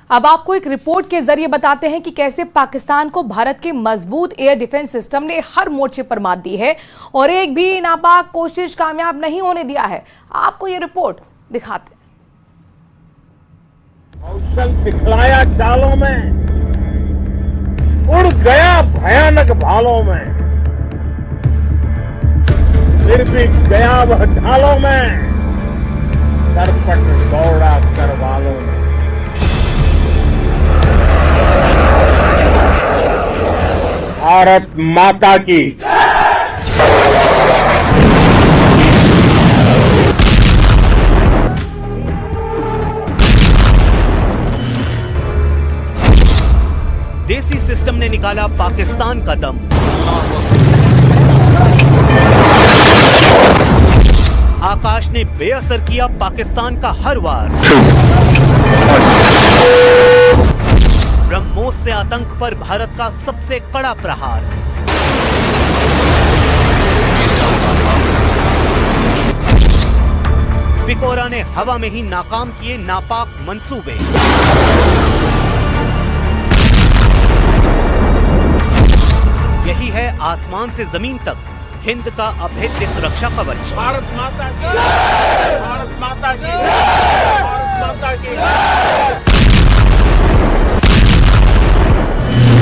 अब आपको एक रिपोर्ट के जरिए बताते हैं कि कैसे पाकिस्तान को भारत के मजबूत एयर डिफेंस सिस्टम ने हर मोर्चे पर मात दी है और एक भी नापाक कोशिश कामयाब नहीं होने दिया है। आपको ये रिपोर्ट दिखाते हैं। कौशल दिखलाया चालों में, उड़ गया भयानक भालों में, फिर भी गया वह ढालों में, सरपट दौड़ा करवालों में। भारत माता की देसी सिस्टम ने निकाला पाकिस्तान का दम। आकाश ने बेअसर किया पाकिस्तान का हर वार। ब्रह्मोस से आतंक पर भारत का सबसे कड़ा प्रहार। पिकोरा ने हवा में ही नाकाम किए नापाक मंसूबे। यही है आसमान से जमीन तक हिंद का अभेद्य सुरक्षा कवच। भारत माता की, भारत माता की, भारत माता की।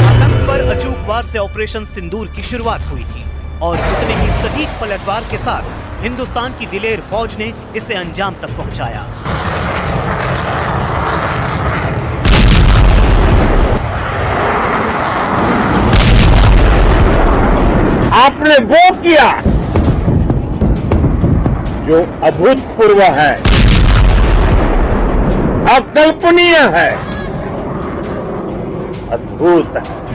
आतंक पर अचूक वार से ऑपरेशन सिंदूर की शुरुआत हुई थी और उतने ही सटीक पलटवार के साथ हिंदुस्तान की दिलेर फौज ने इसे अंजाम तक पहुंचाया। आपने वो किया जो अभूतपूर्व है, अकल्पनीय है, अद्भुत है।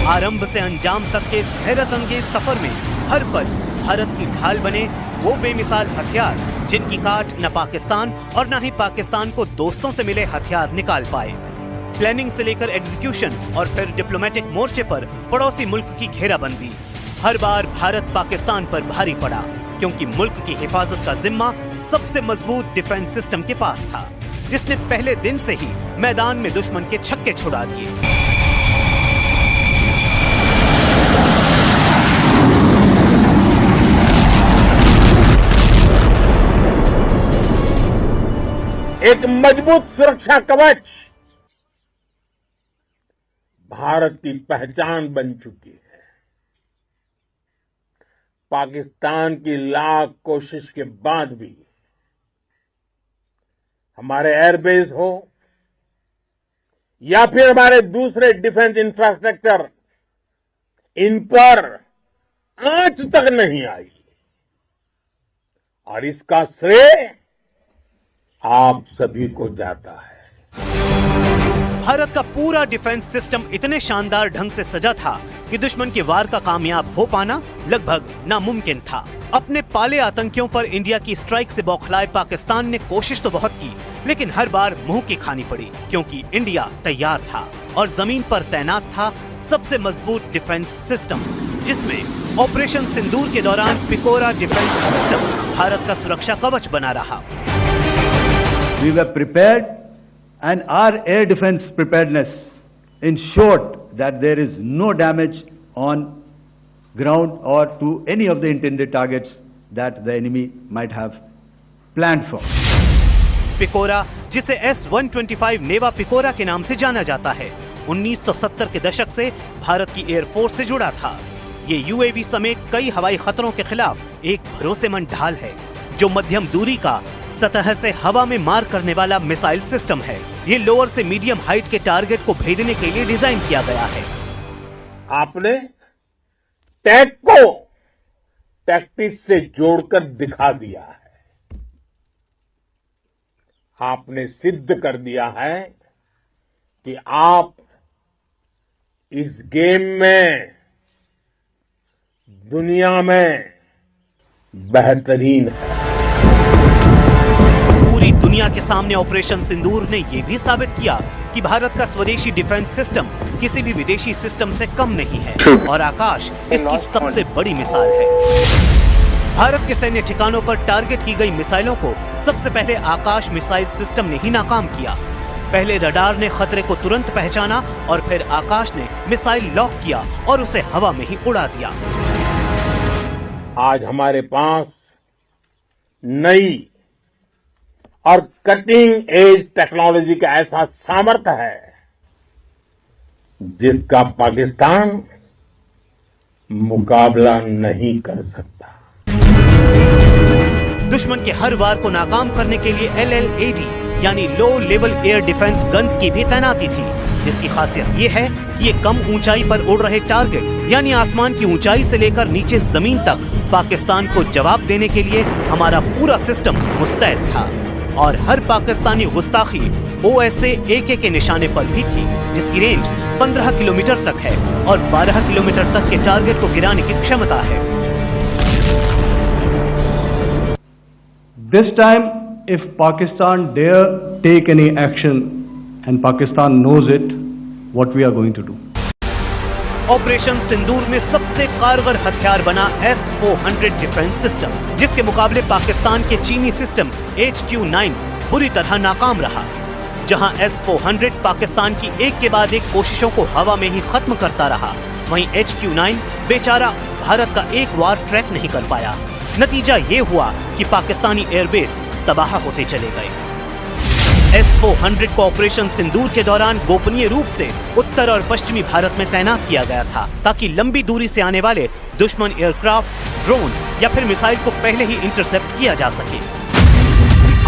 आरंभ से अंजाम तक के इस हैरत अंगेज सफर में हर पल भारत की ढाल बने वो बेमिसाल हथियार जिनकी काट न पाकिस्तान और न ही पाकिस्तान को दोस्तों से मिले हथियार निकाल पाए। प्लानिंग से लेकर एग्जीक्यूशन और फिर डिप्लोमेटिक मोर्चे पर पड़ोसी मुल्क की घेराबंदी। हर बार भारत पाकिस्तान पर भारी पड़ा क्योंकि मुल्क की हिफाजत का जिम्मा सबसे मजबूत डिफेंस सिस्टम के पास था, जिसने पहले दिन से ही मैदान में दुश्मन के छक्के छुड़ा दिए। एक मजबूत सुरक्षा कवच भारत की पहचान बन चुकी है। पाकिस्तान की लाख कोशिश के बाद भी हमारे एयरबेस हो या फिर हमारे दूसरे डिफेंस इंफ्रास्ट्रक्चर, इन पर आंच तक नहीं आई और इसका श्रेय आप सभी को जाता है। भारत का पूरा डिफेंस सिस्टम इतने शानदार ढंग से सजा था कि दुश्मन के वार का कामयाब हो पाना लगभग नामुमकिन था। अपने पाले आतंकियों पर इंडिया की स्ट्राइक से बौखलाए पाकिस्तान ने कोशिश तो बहुत की, लेकिन हर बार मुंह की खानी पड़ी क्योंकि इंडिया तैयार था और जमीन पर तैनात था सबसे मजबूत डिफेंस सिस्टम, जिसमें ऑपरेशन सिंदूर के दौरान पिकोरा डिफेंस सिस्टम भारत का सुरक्षा कवच बना रहा। We were prepared and our air defense preparedness ensured that there is no damage on ground or to any of the intended targets that the enemy might have planned for. Pecora, जिसे S-125 नेवा Pecora के नाम से जाना जाता है, 1970 के दशक से भारत की एयरफोर्स से जुड़ा था। ये यूएवी समेत कई हवाई खतरों के खिलाफ एक भरोसेमंद ढाल है जो मध्यम दूरी का सतह से हवा में मार करने वाला मिसाइल सिस्टम है। ये लोअर से मीडियम हाइट के टारगेट को भेदने के लिए डिजाइन किया गया है। आपने टैग को टैक्टिक्स से जोड़कर दिखा दिया है। आपने सिद्ध कर दिया है कि आप इस गेम में दुनिया में बेहतरीन है। पूरी दुनिया के सामने ऑपरेशन सिंदूर ने यह भी साबित किया कि भारत का स्वदेशी डिफेंस सिस्टम किसी भी विदेशी सिस्टम से कम नहीं है और आकाश इसकी सबसे बड़ी मिसाल है। भारत के सैन्य ठिकानों पर टारगेट की गई मिसाइलों को सबसे पहले आकाश मिसाइल सिस्टम ने ही नाकाम किया। पहले रडार ने खतरे को तुरंत पहचाना और फिर आकाश ने मिसाइल लॉक किया और उसे हवा में ही उड़ा दिया। आज हमारे पास नई और कटिंग एज टेक्नोलॉजी का ऐसा सामर्थ्य है जिसका पाकिस्तान मुकाबला नहीं कर सकता। दुश्मन के हर वार को नाकाम करने के लिए LLAD यानी low level air defence guns की भी तैनाती थी, जिसकी खासियत ये है कि ये कम ऊंचाई पर उड़ रहे टारगेट यानी आसमान की ऊंचाई से लेकर नीचे जमीन तक पाकिस्तान को जवाब देने के लिए हमारा पूरा सिस्टम मुस्तैद था। और हर पाकिस्तानी गुस्ताखी OSA AK के निशाने पर भी थी, जिसकी रेंज 15 किलोमीटर तक है और 12 किलोमीटर तक के टारगेट को गिराने की क्षमता है। This time, if Pakistan dare take any action, and Pakistan knows it, what we are going to do. Operation Sindoor में सबसे कारगर हथियार बना S-400 डिफेंस सिस्टम, जिसके मुकाबले पाकिस्तान के चीनी सिस्टम HQ-9 बुरी तरह नाकाम रहा। जहां S-400 पाकिस्तान की एक के बाद एक कोशिशों को हवा में ही खत्म करता रहा, वहीं HQ-9 बेचारा भारत का एक वार ट्रैक नहीं कर पाया। नतीजा ये हुआ कि पाकिस्तानी एयरबेस तबाह होते चले गए। S-400 को ऑपरेशन सिंदूर के दौरान गोपनीय रूप से उत्तर और पश्चिमी भारत में तैनात किया गया था, ताकि लंबी दूरी से आने वाले दुश्मन एयरक्राफ्ट, ड्रोन या फिर मिसाइल को पहले ही इंटरसेप्ट किया जा सके।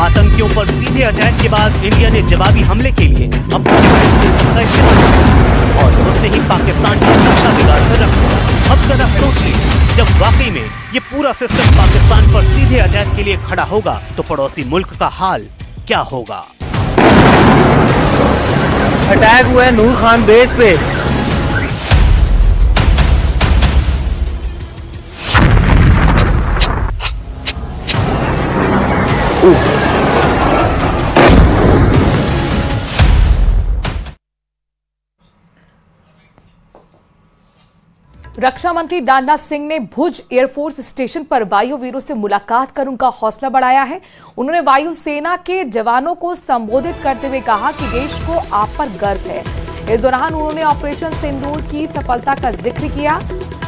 आतंकियों पर सीधे अटैक के बाद इंडिया ने जवाबी हमले के लिए अपने सिस्टम का इस्तेमाल किया और उसने ही पाकिस्तान की सुरक्षा बिगाड़ कर रख दिया। अब जरा सोचिए, जब वाकई में ये पूरा सिस्टम पाकिस्तान पर सीधे अटैक के लिए खड़ा होगा तो पड़ोसी मुल्क का हाल क्या होगा। अटैक हुआ है नूर खान बेस पे। रक्षा मंत्री राजनाथ सिंह ने भुज एयरफोर्स स्टेशन पर वायुवीरों से मुलाकात कर उनका हौसला बढ़ाया है। उन्होंने वायुसेना के जवानों को संबोधित करते हुए कहा कि देश को आप पर गर्व है। इस दौरान उन्होंने ऑपरेशन सिंदूर की सफलता का जिक्र किया,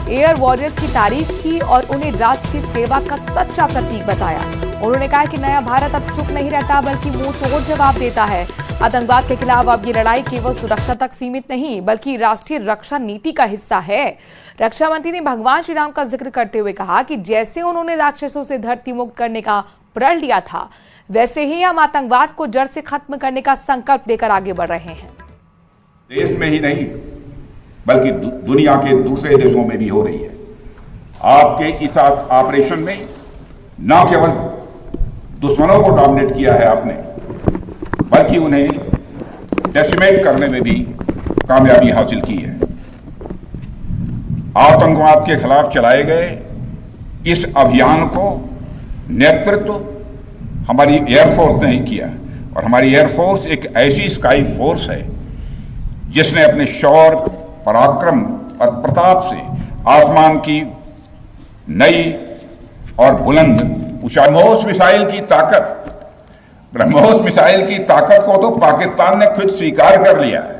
एयर वॉरियर्स की तारीफ की और उन्हें राष्ट्र की सेवा का सच्चा प्रतीक बताया। उन्होंने कहा कि नया भारत अब चुप नहीं रहता बल्कि मुंह तोड़ जवाब देता है। आतंकवाद के खिलाफ अब ये लड़ाई केवल सुरक्षा तक सीमित नहीं बल्कि राष्ट्रीय रक्षा नीति का हिस्सा है। रक्षा मंत्री ने भगवान श्री राम का जिक्र करते हुए कहा कि जैसे उन्होंने राक्षसों से धरती मुक्त करने का प्रण लिया था, वैसे ही हम आतंकवाद को जड़ से खत्म करने का संकल्प लेकर आगे बढ़ रहे हैं। देश में ही नहीं बल्कि दुनिया के दूसरे देशों में भी हो रही है। आपके इस ऑपरेशन में न केवल दुश्मनों को डोमिनेट किया है आपने, बल्कि उन्हें डेसिमेट करने में भी कामयाबी हासिल की है। आतंकवाद के खिलाफ चलाए गए इस अभियान को नेतृत्व हमारी एयरफोर्स ने ही किया और हमारी एयरफोर्स एक ऐसी स्काई फोर्स है जिसने अपने शौर्य, पराक्रम और प्रताप से आसमान की नई और बुलंद ऊंचाई। ब्रह्मोस मिसाइल की ताकत को तो पाकिस्तान ने खुद स्वीकार कर लिया है।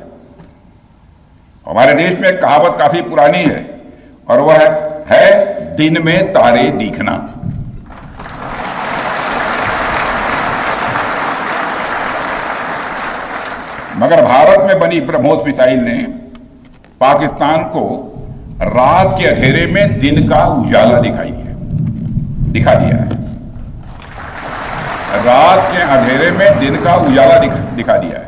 हमारे देश में एक कहावत काफी पुरानी है और वह है दिन में तारे दिखना। मगर भारत में बनी ब्रह्मोस मिसाइल ने पाकिस्तान को रात के अंधेरे में दिन का उजाला दिखा दिया है। रात के अंधेरे में दिन का उजाला दिखा दिया है।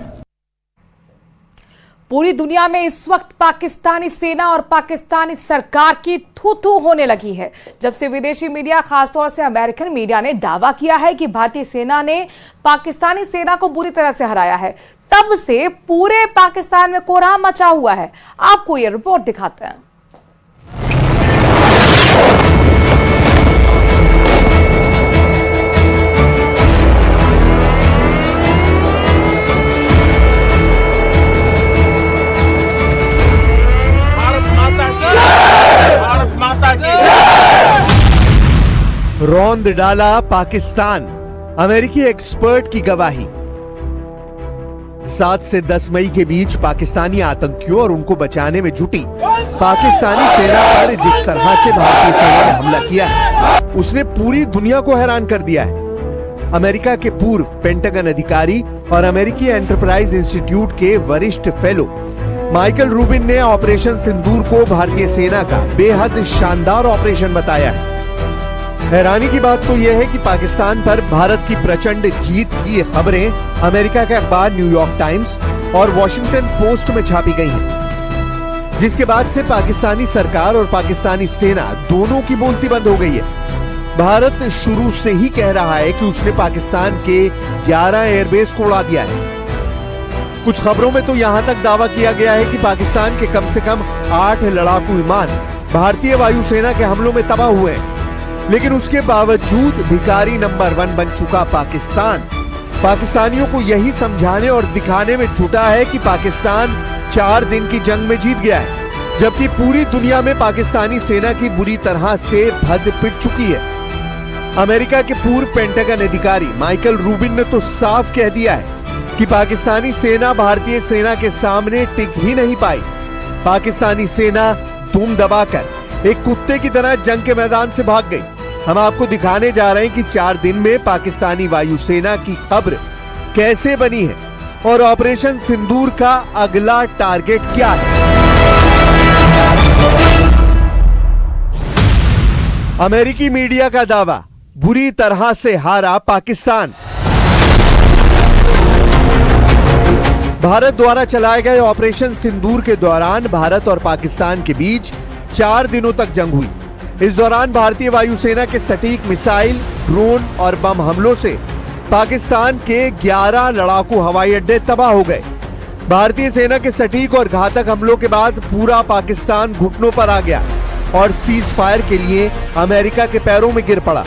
पूरी दुनिया में इस वक्त पाकिस्तानी सेना और पाकिस्तानी सरकार की थू-थू होने लगी है, जब से विदेशी मीडिया खासतौर से अमेरिकन मीडिया ने दावा किया है कि भारतीय सेना ने पाकिस्तानी सेना को बुरी तरह से हराया है। तब से पूरे पाकिस्तान में कोहराम मचा हुआ है। आपको यह रिपोर्ट दिखाते हैं। रौंद डाला पाकिस्तान, अमेरिकी एक्सपर्ट की गवाही। 7 से 10 मई के बीच पाकिस्तानी आतंकियों और उनको बचाने में जुटी पाकिस्तानी सेना पर जिस तरह से भारतीय सेना ने हमला किया है, उसने पूरी दुनिया को हैरान कर दिया है। अमेरिका के पूर्व पेंटागन अधिकारी और अमेरिकी एंटरप्राइज इंस्टीट्यूट के वरिष्ठ फेलो माइकल रूबिन ने ऑपरेशन सिंदूर को भारतीय सेना का बेहद शानदार ऑपरेशन बताया है। हैरानी की बात तो यह है कि पाकिस्तान पर भारत की प्रचंड जीत की ये खबरें अमेरिका के अखबार न्यूयॉर्क टाइम्स और वॉशिंगटन पोस्ट में छापी गई हैं, जिसके बाद से पाकिस्तानी सरकार और पाकिस्तानी सेना दोनों की बोलती बंद हो गई है। भारत शुरू से ही कह रहा है कि उसने पाकिस्तान के 11 एयरबेस को उड़ा दिया है। कुछ खबरों में तो यहां तक दावा किया गया है कि पाकिस्तान के कम से कम 8 लड़ाकू विमान भारतीय वायुसेना के हमलों में तबाह हुए हैं। लेकिन उसके बावजूद भिखारी नंबर 1 बन चुका पाकिस्तान पाकिस्तानियों को यही समझाने और दिखाने में जुटा है कि पाकिस्तान 4 दिन की जंग में जीत गया है, जबकि पूरी दुनिया में पाकिस्तानी सेना की बुरी तरह से भद्द पिट चुकी है। अमेरिका के पूर्व पेंटागन अधिकारी माइकल रूबिन ने तो साफ कह दिया है कि पाकिस्तानी सेना भारतीय सेना के सामने टिक ही नहीं पाई। पाकिस्तानी सेना दुम दबाकर एक कुत्ते की तरह जंग के मैदान से भाग गई। हम आपको दिखाने जा रहे हैं कि 4 दिन में पाकिस्तानी वायुसेना की कब्र कैसे बनी है और ऑपरेशन सिंदूर का अगला टारगेट क्या है। अमेरिकी मीडिया का दावा, बुरी तरह से हारा पाकिस्तान। भारत द्वारा चलाए गए ऑपरेशन सिंदूर के दौरान भारत और पाकिस्तान के बीच 4 दिनों तक जंग हुई। इस दौरान भारतीय वायुसेना के सटीक मिसाइल, ड्रोन और बम हमलों से पाकिस्तान के 11 लड़ाकू हवाई अड्डे तबाह हो गए। भारतीय सेना के सटीक और घातक हमलों के बाद पूरा पाकिस्तान घुटनों पर आ गया और सीज फायर के लिए अमेरिका के पैरों में गिर पड़ा।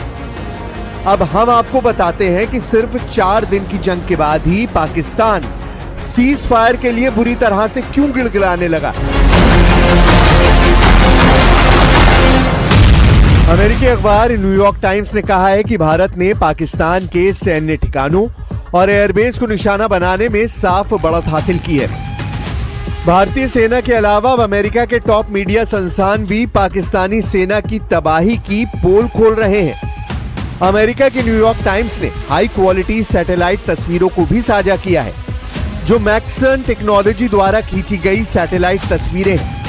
अब हम आपको बताते हैं कि सिर्फ 4 दिन की जंग के बाद ही पाकिस्तान सीज फायर के लिए बुरी तरह से क्यों गिड़गिड़ाने लगा। अमेरिकी अखबार न्यूयॉर्क टाइम्स ने कहा है कि भारत ने पाकिस्तान के सैन्य ठिकानों और एयरबेस को निशाना बनाने में साफ बढ़त हासिल की है। भारतीय सेना के अलावा अब अमेरिका के टॉप मीडिया संस्थान भी पाकिस्तानी सेना की तबाही की पोल खोल रहे हैं। अमेरिका की न्यूयॉर्क टाइम्स ने हाई क्वालिटी सैटेलाइट तस्वीरों को भी साझा किया है, जो मैक्सन टेक्नोलॉजी द्वारा खींची गई सैटेलाइट तस्वीरें हैं,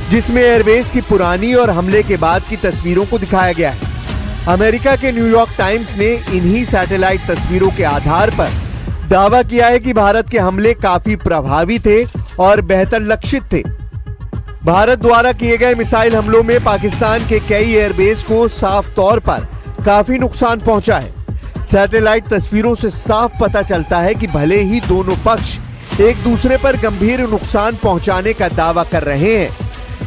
जिसमें एयरबेस की पुरानी और हमले के बाद की तस्वीरों को दिखाया गया है। अमेरिका के न्यूयॉर्क टाइम्स ने इन्हीं सैटेलाइट तस्वीरों के आधार पर दावा किया है कि भारत के हमले काफी प्रभावी थे और बेहतर लक्षित थे। भारत द्वारा किए गए मिसाइल हमलों में पाकिस्तान के कई एयरबेस को साफ तौर पर काफी नुकसान पहुंचा है। सैटेलाइट तस्वीरों से साफ पता चलता है कि भले ही दोनों पक्ष एक दूसरे पर गंभीर नुकसान पहुंचाने का दावा कर रहे हैं,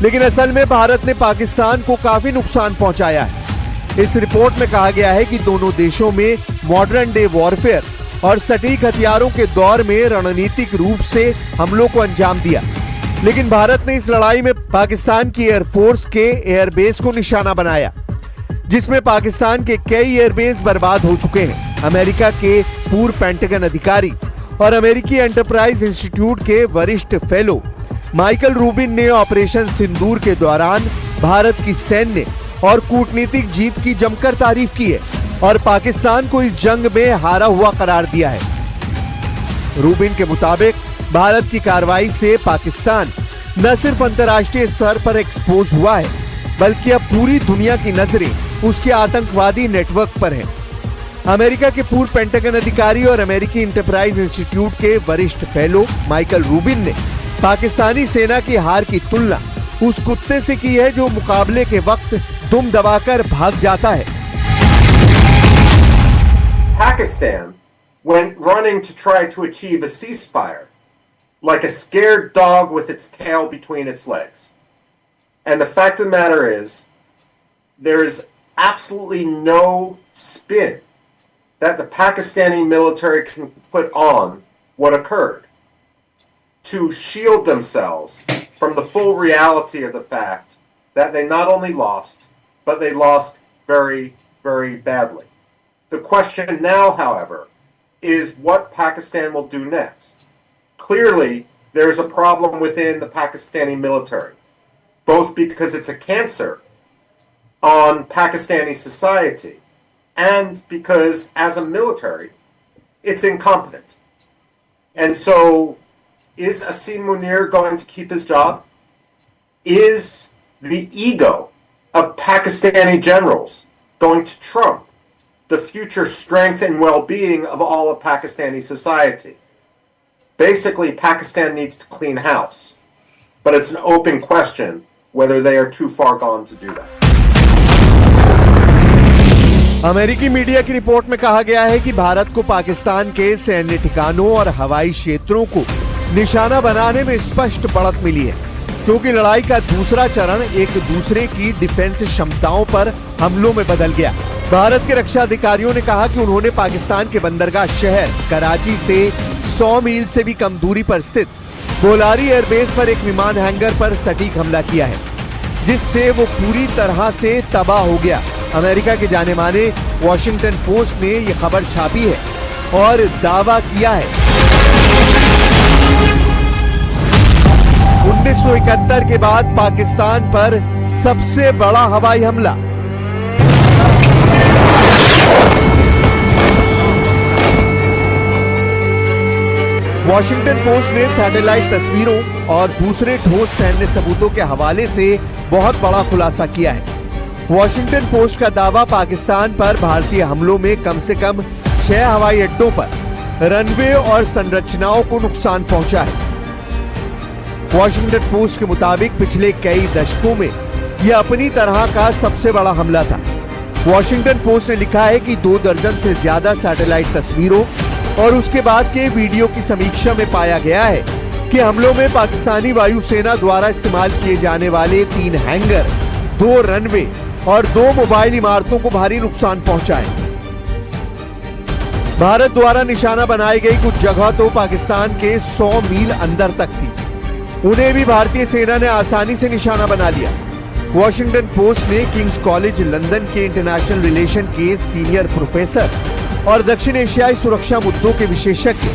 लेकिन असल में भारत ने पाकिस्तान को काफी नुकसान पहुंचाया है। इस रिपोर्ट में कहा गया है कि दोनों देशों में मॉडर्न डे वॉरफेयर और सटीक हथियारों के दौर में रणनीतिक रूप से हमलों को अंजाम दिया, लेकिन भारत ने इस लड़ाई में पाकिस्तान की एयरफोर्स के एयरबेस को निशाना बनाया, जिसमें पाकिस्तान के कई एयरबेस बर्बाद हो चुके हैं। अमेरिका के पूर्व पेंटागन अधिकारी और अमेरिकी एंटरप्राइज इंस्टीट्यूट के वरिष्ठ फेलो माइकल रूबिन ने ऑपरेशन सिंदूर के दौरान भारत की सैन्य और कूटनीतिक जीत की जमकर तारीफ की है और पाकिस्तान को इस जंग में हारा हुआ करार दिया है। रूबिन के मुताबिक भारत की कार्रवाई से पाकिस्तान न सिर्फ अंतर्राष्ट्रीय स्तर पर एक्सपोज हुआ है, बल्कि अब पूरी दुनिया की नजरें उसके आतंकवादी नेटवर्क पर हैं। अमेरिका के पूर्व पेंटागन अधिकारी और अमेरिकी एंटरप्राइज इंस्टीट्यूट के वरिष्ठ फेलो माइकल रूबिन ने पाकिस्तानी सेना की हार की तुलना उस कुत्ते से की है जो मुकाबले के वक्त दुम दबाकर भाग जाता है। Pakistan went running to try to achieve a ceasefire, like a scared dog with its tail between its legs. And the fact of the matter is, there is absolutely no spin that the Pakistani military can put on what occurred to shield themselves from the full reality of the fact that they not only lost, but they lost very, very badly. The question now, however, is what Pakistan will do next. clearly there's a problem within the Pakistani military, both because it's a cancer on Pakistani society and because as a military, it's incompetent. And so is Asim Munir going to keep his job? Is the ego of Pakistani generals going to trump the future strength and well-being of all of Pakistani society? Basically, Pakistan needs to clean house, but it's an open question whether they are too far gone to do that. अमेरिकी media की report में कहा गया है कि भारत को पाकिस्तान के सैन्य ठिकानों और हवाई क्षेत्रों को निशाना बनाने में स्पष्ट बढ़त मिली है, क्योंकि लड़ाई का दूसरा चरण एक दूसरे की डिफेंस क्षमताओं पर हमलों में बदल गया। भारत के रक्षा अधिकारियों ने कहा कि उन्होंने पाकिस्तान के बंदरगाह शहर कराची से 100 मील से भी कम दूरी पर स्थित बोलारी एयरबेस पर एक विमान हैंगर पर सटीक हमला किया है, जिससे वो पूरी तरह से तबाह हो गया। अमेरिका के जाने माने वॉशिंगटन पोस्ट ने यह खबर छापी है और दावा किया है 1971 के बाद पाकिस्तान पर सबसे बड़ा हवाई हमला। वॉशिंगटन पोस्ट ने सैटेलाइट तस्वीरों और दूसरे ठोस सैन्य सबूतों के हवाले से बहुत बड़ा खुलासा किया है। वॉशिंगटन पोस्ट का दावा पाकिस्तान पर भारतीय हमलों में कम से कम 6 हवाई अड्डों पर रनवे और संरचनाओं को नुकसान पहुंचा है। वॉशिंगटन पोस्ट के मुताबिक पिछले कई दशकों में यह अपनी तरह का सबसे बड़ा हमला था। वॉशिंगटन पोस्ट ने लिखा है कि 2 दर्जन से ज्यादा सैटेलाइट तस्वीरों और उसके बाद के वीडियो की समीक्षा में पाया गया है कि हमलों में पाकिस्तानी वायुसेना द्वारा इस्तेमाल किए जाने वाले 3 हैंगर, 2 रनवे और 2 मोबाइल इमारतों को भारी नुकसान पहुंचा है। भारत द्वारा निशाना बनाई गई कुछ जगह तो पाकिस्तान के 100 मील अंदर तक थी, उन्हें भी भारतीय सेना ने आसानी से निशाना बना लिया। वॉशिंगटन पोस्ट ने किंग्स कॉलेज लंदन के इंटरनेशनल रिलेशन के सीनियर प्रोफेसर और दक्षिण एशियाई सुरक्षा मुद्दों के विशेषज्ञ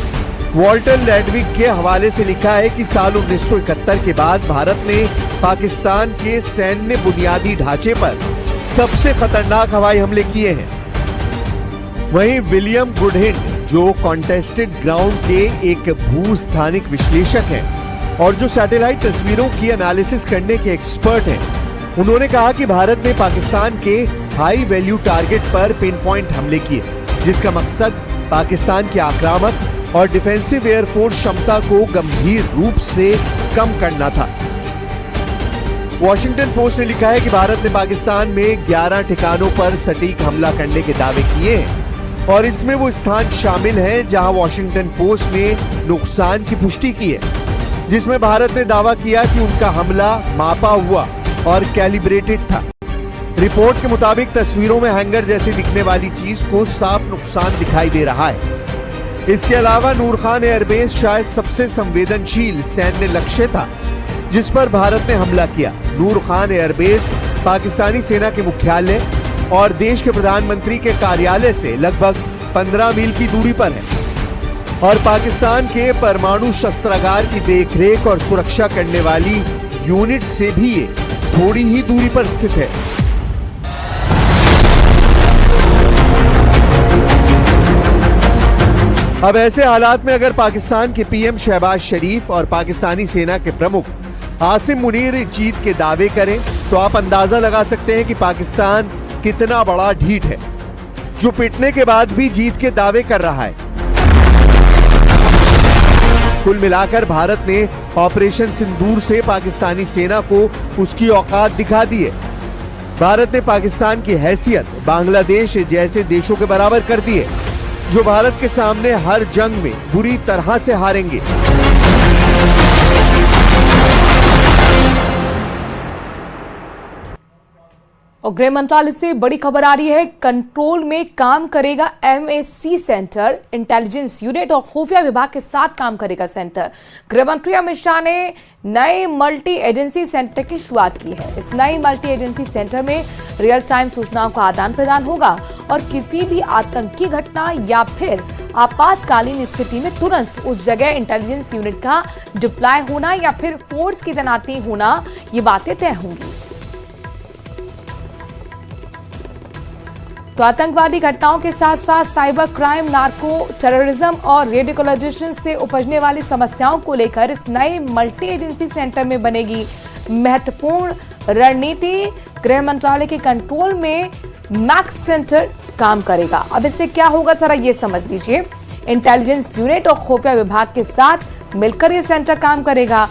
वॉल्टर लैडविक के हवाले से लिखा है कि साल 1971 के बाद भारत ने पाकिस्तान के सैन्य बुनियादी ढांचे पर सबसे खतरनाक हवाई हमले किए हैं। वहीं विलियम गुडहिंड, जो कॉन्टेस्टेड ग्राउंड के एक भूस्थानिक विश्लेषक हैं और जो सैटेलाइट तस्वीरों की एनालिसिस करने के एक्सपर्ट हैं, उन्होंने कहा कि भारत ने पाकिस्तान के हाई वैल्यू टारगेट पर पिन पॉइंट हमले किए, जिसका मकसद पाकिस्तान की आक्रामक और डिफेंसिव एयरफोर्स क्षमता को गंभीर रूप से कम करना था। वॉशिंगटन पोस्ट ने लिखा है कि भारत ने पाकिस्तान में 11 ठिकानों पर सटीक हमला करने के दावे किए हैं और इसमें वो स्थान शामिल हैं जहां वॉशिंगटन पोस्ट ने नुकसान की पुष्टि की है, जिसमें भारत ने दावा किया कि उनका हमला मापा हुआ और कैलिब्रेटेड था। रिपोर्ट के मुताबिक तस्वीरों में हैंगर जैसी दिखने वाली चीज को साफ नुकसान दिखाई दे रहा है। इसके अलावा नूर खान एयरबेस शायद सबसे संवेदनशील सैन्य लक्ष्य था जिस पर भारत ने हमला किया। नूर खान एयरबेस पाकिस्तानी सेना के मुख्यालय और देश के प्रधानमंत्री के कार्यालय से लगभग 15 मील की दूरी पर है और पाकिस्तान के परमाणु शस्त्रागार की देखरेख और सुरक्षा करने वाली यूनिट से भी ये थोड़ी ही दूरी पर स्थित है। अब ऐसे हालात में अगर पाकिस्तान के पीएम शहबाज शरीफ और पाकिस्तानी सेना के प्रमुख आसिम मुनीर जीत के दावे करें तो आप अंदाजा लगा सकते हैं कि पाकिस्तान कितना बड़ा ढीठ है, जो पिटने के बाद भी जीत के दावे कर रहा है। कुल मिलाकर भारत ने ऑपरेशन सिंदूर से पाकिस्तानी सेना को उसकी औकात दिखा दी है। भारत ने पाकिस्तान की हैसियत बांग्लादेश जैसे देशों के बराबर कर दी है, जो भारत के सामने हर जंग में बुरी तरह से हारेंगे। और गृह मंत्रालय से बड़ी खबर आ रही है। कंट्रोल में काम करेगा MAC सेंटर, इंटेलिजेंस यूनिट और खुफिया विभाग के साथ काम करेगा सेंटर। गृह मंत्री अमित शाह ने नए मल्टी एजेंसी सेंटर की शुरुआत की है। इस नए मल्टी एजेंसी सेंटर में रियल टाइम सूचनाओं का आदान प्रदान होगा और किसी भी आतंकी घटना या फिर आपातकालीन स्थिति में तुरंत उस जगह इंटेलिजेंस यूनिट का डिप्लॉय होना या फिर फोर्स की तैनाती होना, ये बातें तय होंगी। तो आतंकवादी घटनाओं के साथ साथ साइबर क्राइम, नार्को टेररिज्म और रेडिकलाइजेशन से उपजने वाली समस्याओं को लेकर इस नए मल्टी एजेंसी सेंटर में बनेगी महत्वपूर्ण रणनीति। गृह मंत्रालय के कंट्रोल में मैक्स सेंटर काम करेगा। अब इससे क्या होगा जरा ये समझ लीजिए। इंटेलिजेंस यूनिट और खुफिया विभाग के साथ मिलकर ये सेंटर काम करेगा।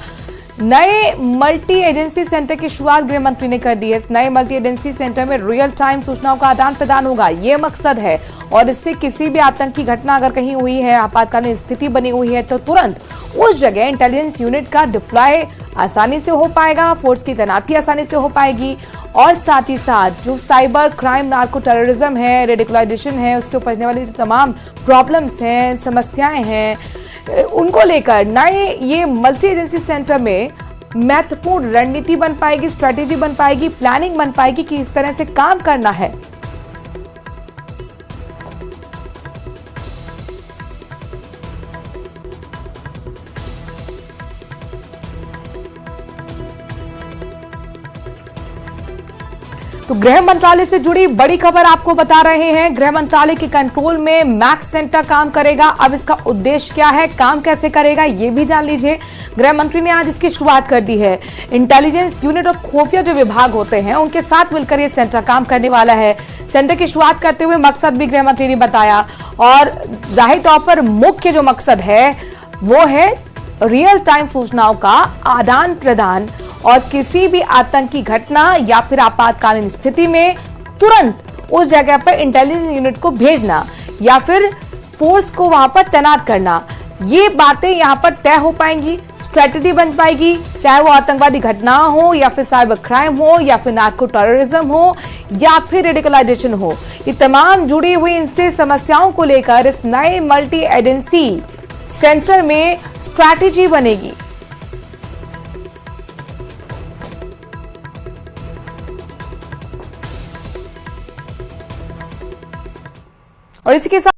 नए मल्टी एजेंसी सेंटर की शुरुआत गृह मंत्री ने कर दी है। इस नए मल्टी एजेंसी सेंटर में रियल टाइम सूचनाओं का आदान प्रदान होगा, ये मकसद है। और इससे किसी भी आतंकी घटना अगर कहीं हुई है, आपातकालीन स्थिति बनी हुई है, तो तुरंत उस जगह इंटेलिजेंस यूनिट का डिप्लॉय आसानी से हो पाएगा, फोर्स की तैनाती आसानी से हो पाएगी। और साथ ही साथ जो साइबर क्राइम, नार्को टेररिज्म है, रेडिकलाइजेशन है, उससे उपजने वाली जो तमाम प्रॉब्लम्स हैं, समस्याएं हैं, उनको लेकर नए ये मल्टी एजेंसी सेंटर में महत्वपूर्ण रणनीति बन पाएगी, स्ट्रेटेजी बन पाएगी, प्लानिंग बन पाएगी कि इस तरह से काम करना है। तो गृह मंत्रालय से जुड़ी बड़ी खबर आपको बता रहे हैं। गृह मंत्रालय के कंट्रोल में मैक्स सेंटर काम करेगा। अब इसका उद्देश्य क्या है, काम कैसे करेगा, ये भी जान लीजिए। गृह मंत्री ने आज इसकी शुरुआत कर दी है। इंटेलिजेंस यूनिट और खुफिया जो विभाग होते हैं, उनके साथ मिलकर यह सेंटर काम करने वाला है। सेंटर की शुरुआत करते हुए मकसद भी गृह मंत्री ने बताया और जाहिर तौर पर मुख्य जो मकसद है वो है रियल टाइम सूचनाओं का आदान प्रदान और किसी भी आतंकी घटना या फिर आपातकालीन स्थिति में तुरंत उस जगह पर इंटेलिजेंस यूनिट को भेजना या फिर फोर्स को वहां पर तैनात करना। ये बातें यहां पर तय हो पाएंगी, स्ट्रेटेजी बन पाएगी, चाहे वो आतंकवादी घटना हो या फिर साइबर क्राइम हो या फिर नार्को टेररिज्म हो या फिर रेडिकलाइजेशन हो। ये तमाम जुड़ी हुई इनसे समस्याओं को लेकर इस नए मल्टी एजेंसी सेंटर में स्ट्रैटेजी बनेगी। और इसी के साथ